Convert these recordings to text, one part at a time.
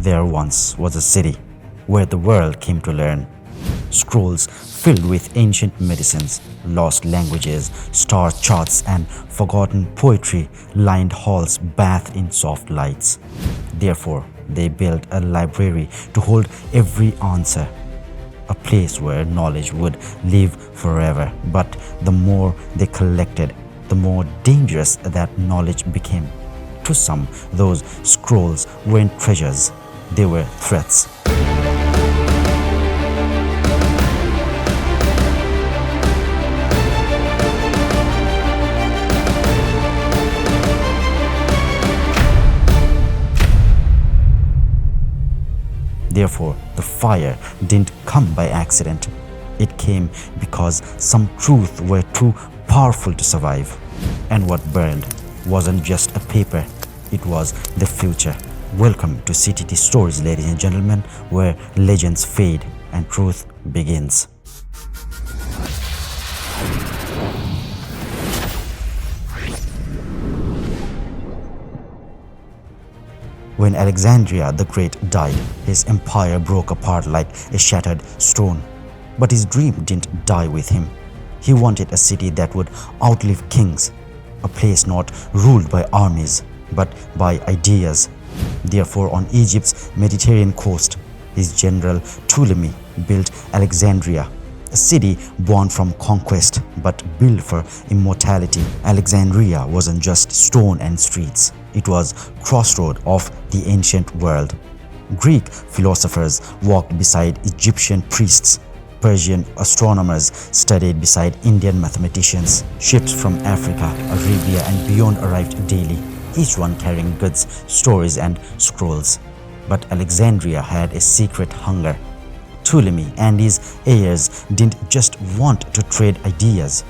There once was a city where the world came to learn. Scrolls filled with ancient medicines, lost languages, star charts, and forgotten poetry lined halls bathed in soft lights. Therefore, they built a library to hold every answer, a place where knowledge would live forever. But the more they collected, the more dangerous that knowledge became. To some, those scrolls weren't treasures, they were threats. Therefore, the fire didn't come by accident. It came because some truths were too powerful to survive. And what burned wasn't just a paper, it was the future. Welcome to CTT Stories, ladies and gentlemen, where legends fade and truth begins. When Alexandria the Great died, his empire broke apart like a shattered stone. But his dream didn't die with him. He wanted a city that would outlive kings, a place not ruled by armies, but by ideas. Therefore, on Egypt's Mediterranean coast, his general Ptolemy built Alexandria, a city born from conquest but built for immortality. Alexandria wasn't just stone and streets. It was crossroad of the ancient world. Greek philosophers walked beside Egyptian priests. Persian astronomers studied beside Indian mathematicians. Ships from Africa, Arabia and beyond arrived daily, each one carrying goods, stories and scrolls. But Alexandria had a secret hunger. Ptolemy and his heirs didn't just want to trade ideas,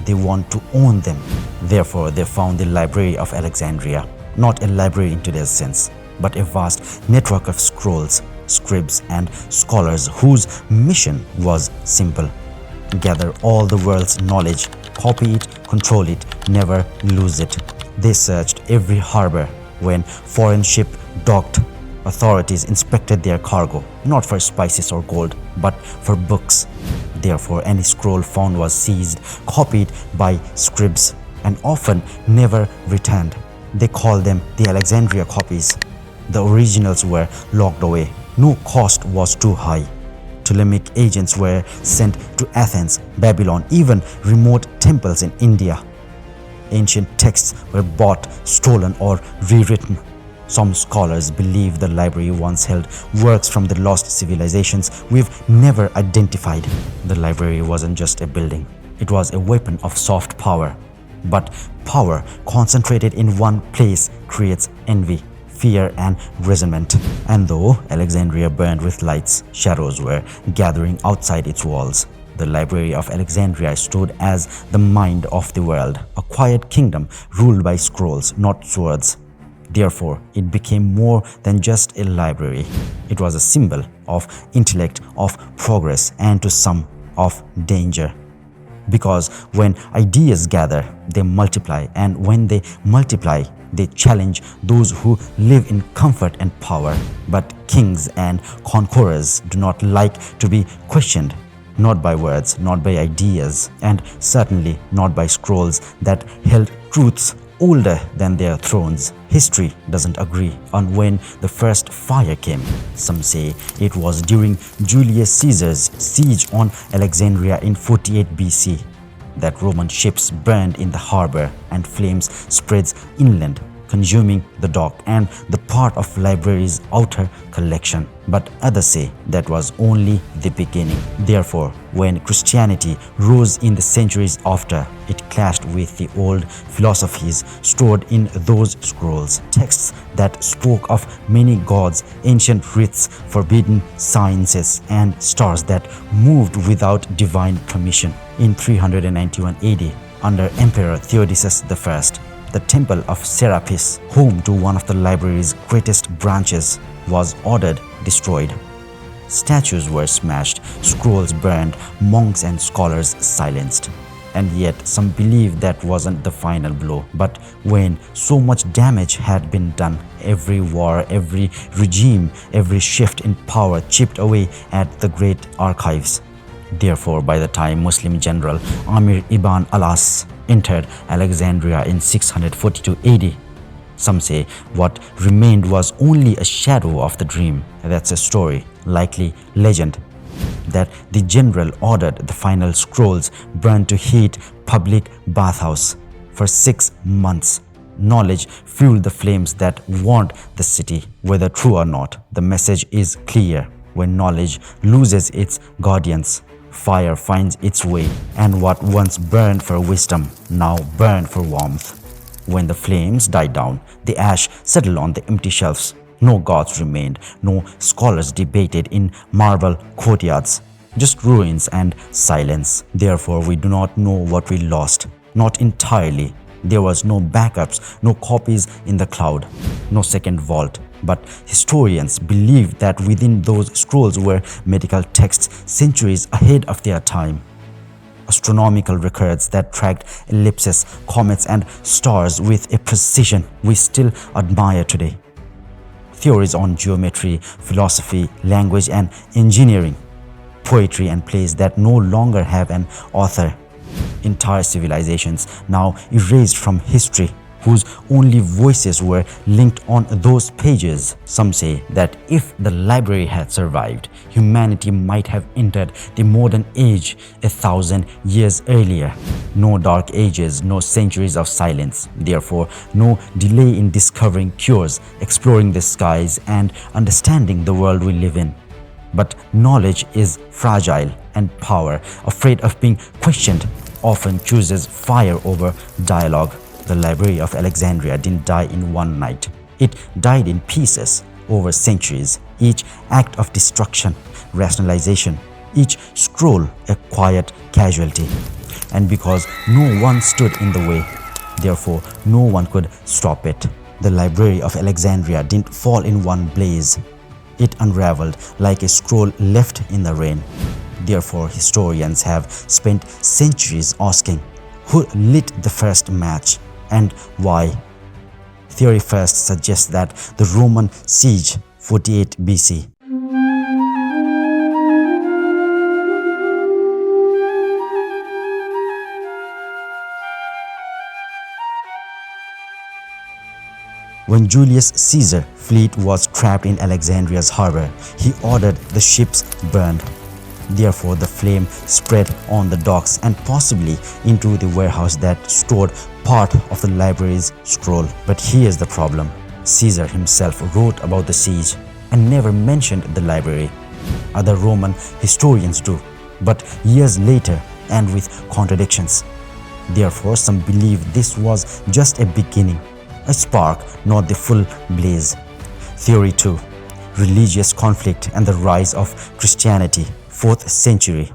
they want to own them. Therefore, they found the Library of Alexandria, not a library in today's sense, but a vast network of scrolls, scribes and scholars whose mission was simple: gather all the world's knowledge, copy it, control it, never lose it. They searched every harbor. When foreign ship docked, authorities inspected their cargo, not for spices or gold, but for books. Therefore, any scroll found was seized, copied by scribes, and often never returned. They called them the Alexandria copies. The originals were locked away. No cost was too high. Ptolemaic agents were sent to Athens, Babylon, even remote temples in India. Ancient texts were bought, stolen, or rewritten. Some scholars believe the library once held works from the lost civilizations we've never identified. The library wasn't just a building. It was a weapon of soft power. But power concentrated in one place creates envy, fear and resentment. And though Alexandria burned with lights, shadows were gathering outside its walls. The Library of Alexandria stood as the mind of the world, a quiet kingdom ruled by scrolls, not swords. Therefore, it became more than just a library. It was a symbol of intellect, of progress, and to some, of danger. Because when ideas gather, they multiply, and when they multiply, they challenge those who live in comfort and power. But kings and conquerors do not like to be questioned, not by words, not by ideas, and certainly not by scrolls that held truths older than their thrones. History doesn't agree on when the first fire came. Some say it was during Julius Caesar's siege on Alexandria in 48 BC that Roman ships burned in the harbor and flames spreads inland, consuming the dock and the part of library's outer collection. But others say that was only the beginning. Therefore, when Christianity rose in the centuries after, it clashed with the old philosophies stored in those scrolls, texts that spoke of many gods, ancient rites, forbidden sciences, and stars that moved without divine permission. In 391 AD, under Emperor Theodosius I, the temple of Serapis, home to one of the library's greatest branches, was ordered destroyed. Statues were smashed, scrolls burned, monks and scholars silenced. And yet, some believe that wasn't the final blow. But when so much damage had been done, every war, every regime, every shift in power chipped away at the great archives. Therefore, by the time Muslim general Amir ibn al-As entered Alexandria in 642 AD, some say what remained was only a shadow of the dream. That's a story, likely legend, that the general ordered the final scrolls burned to heat public bathhouse. For 6 months, knowledge fueled the flames that warmed the city. Whether true or not, the message is clear. When knowledge loses its guardians, fire finds its way, and what once burned for wisdom now burned for warmth. When the flames died down, the ash settled on the empty shelves. No gods remained, no scholars debated in marble courtyards, just ruins and silence. Therefore, we do not know what we lost, not entirely. There was no backups, no copies in the cloud, no second vault. But historians believe that within those scrolls were medical texts centuries ahead of their time. Astronomical records that tracked ellipses, comets and stars with a precision we still admire today. Theories on geometry, philosophy, language and engineering, poetry and plays that no longer have an author. Entire civilizations now erased from history, whose only voices were linked on those pages. Some say that if the library had survived, humanity might have entered the modern age 1,000 years earlier. No dark ages, no centuries of silence. Therefore, no delay in discovering cures, exploring the skies, and understanding the world we live in. But knowledge is fragile, and power, afraid of being questioned, often chooses fire over dialogue. The Library of Alexandria didn't die in one night. It died in pieces over centuries, each act of destruction, rationalization, each scroll a quiet casualty. And because no one stood in the way, therefore no one could stop it. The Library of Alexandria didn't fall in one blaze. It unraveled like a scroll left in the rain. Therefore, historians have spent centuries asking, who lit the first match and why? Theory first suggests that the Roman siege 48 BC. When Julius Caesar's fleet was trapped in Alexandria's harbor, he ordered the ships burned. Therefore, the flame spread on the docks and possibly into the warehouse that stored part of the library's scroll. But here's the problem. Caesar himself wrote about the siege and never mentioned the library. Other Roman historians do, but years later and with contradictions. Therefore, some believe this was just a beginning, a spark, not the full blaze. Theory 2. Religious conflict and the rise of Christianity, 4th century.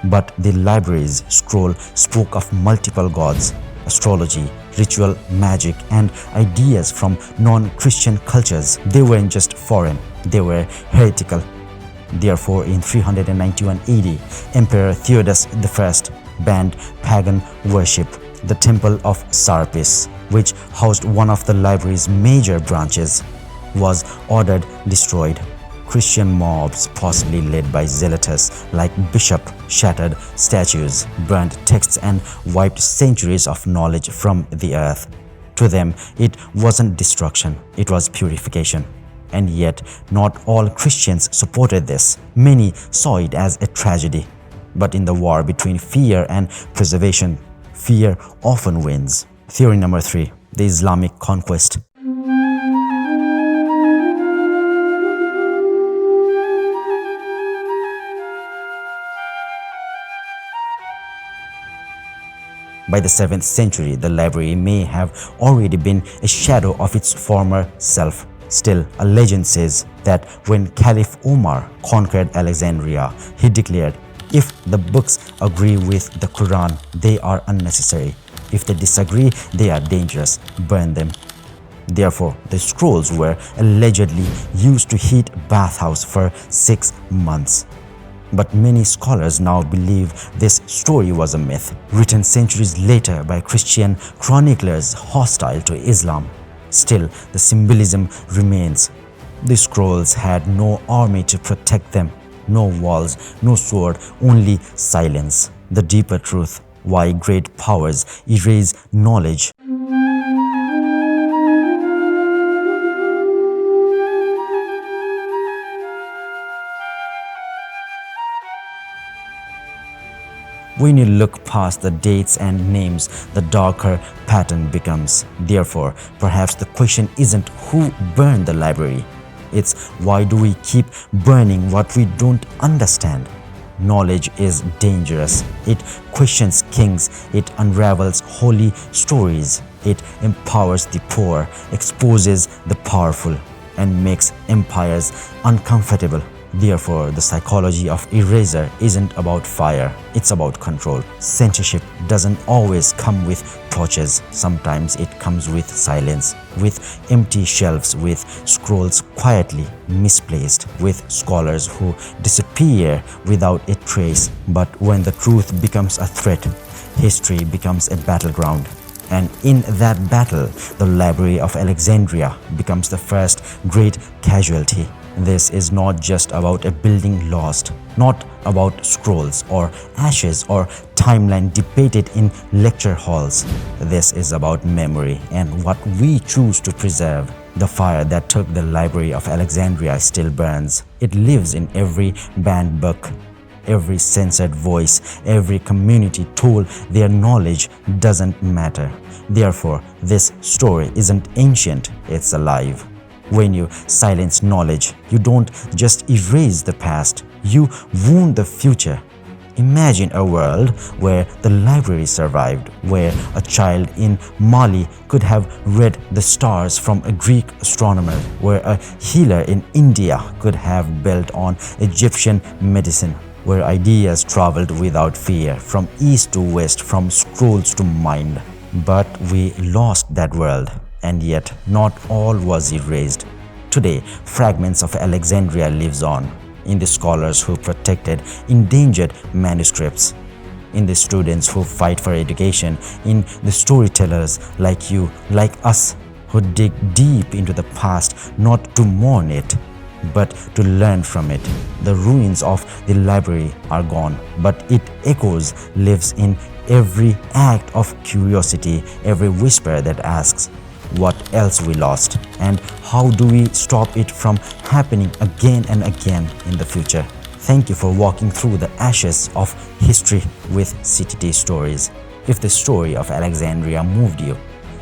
But the library's scroll spoke of multiple gods, astrology, ritual magic, and ideas from non-Christian cultures. They weren't just foreign, they were heretical. Therefore, in 391 AD, Emperor Theodosius I banned pagan worship. The Temple of Serapis, which housed one of the library's major branches, was ordered destroyed. Christian mobs, possibly led by zealots like Bishop, shattered statues, burned texts, and wiped centuries of knowledge from the earth. To them, it wasn't destruction, it was purification. And yet, not all Christians supported this. Many saw it as a tragedy. But in the war between fear and preservation, fear often wins. Theory number 3. The Islamic conquest. By the 7th century, the library may have already been a shadow of its former self. Still, a legend says that when Caliph Omar conquered Alexandria, he declared, if the books agree with the Quran, they are unnecessary. If they disagree, they are dangerous. Burn them. Therefore, the scrolls were allegedly used to heat bathhouse for 6 months. But many scholars now believe this story was a myth, written centuries later by Christian chroniclers hostile to Islam. Still, the symbolism remains. The scrolls had no army to protect them, no walls, no sword, only silence. The deeper truth, why great powers erase knowledge. When you look past the dates and names, the darker pattern becomes. Therefore, perhaps the question isn't who burned the library. It's why do we keep burning what we don't understand? Knowledge is dangerous. It questions kings, it unravels holy stories, it empowers the poor, exposes the powerful, and makes empires uncomfortable. Therefore, the psychology of eraser isn't about fire, it's about control. Censorship doesn't always come with torches. Sometimes it comes with silence, with empty shelves, with scrolls quietly misplaced, with scholars who disappear without a trace. But when the truth becomes a threat, history becomes a battleground. And in that battle, the Library of Alexandria becomes the first great casualty. This is not just about a building lost, not about scrolls or ashes or timeline debated in lecture halls. This is about memory and what we choose to preserve. The fire that took the Library of Alexandria still burns. It lives in every banned book, every censored voice, every community told their knowledge doesn't matter. Therefore, this story isn't ancient, it's alive. When you silence knowledge, you don't just erase the past, you wound the future. Imagine a world where the library survived, where a child in Mali could have read the stars from a Greek astronomer, where a healer in India could have built on Egyptian medicine, where ideas traveled without fear, from east to west, from scrolls to mind. But we lost that world. And yet, not all was erased. Today, fragments of Alexandria lives on, in the scholars who protected endangered manuscripts, in the students who fight for education, in the storytellers like you, like us, who dig deep into the past not to mourn it, but to learn from it. The ruins of the library are gone, but its echoes lives in every act of curiosity, every whisper that asks, what else we lost, and how do we stop it from happening again and again in the future? Thank you for walking through the ashes of history with CTT Stories. If the story of Alexandria moved you,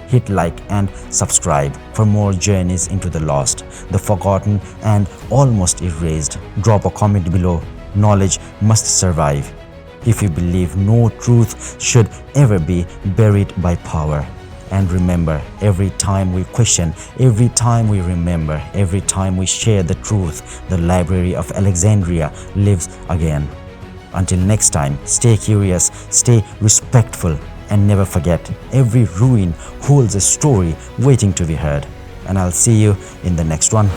hit like and subscribe for more journeys into the lost, the forgotten, and almost erased. Drop a comment below. Knowledge must survive. If you believe no truth should ever be buried by power. And remember, every time we question, every time we remember, every time we share the truth, the Library of Alexandria lives again. Until next time, stay curious, stay respectful, and never forget, every ruin holds a story waiting to be heard. And I'll see you in the next one.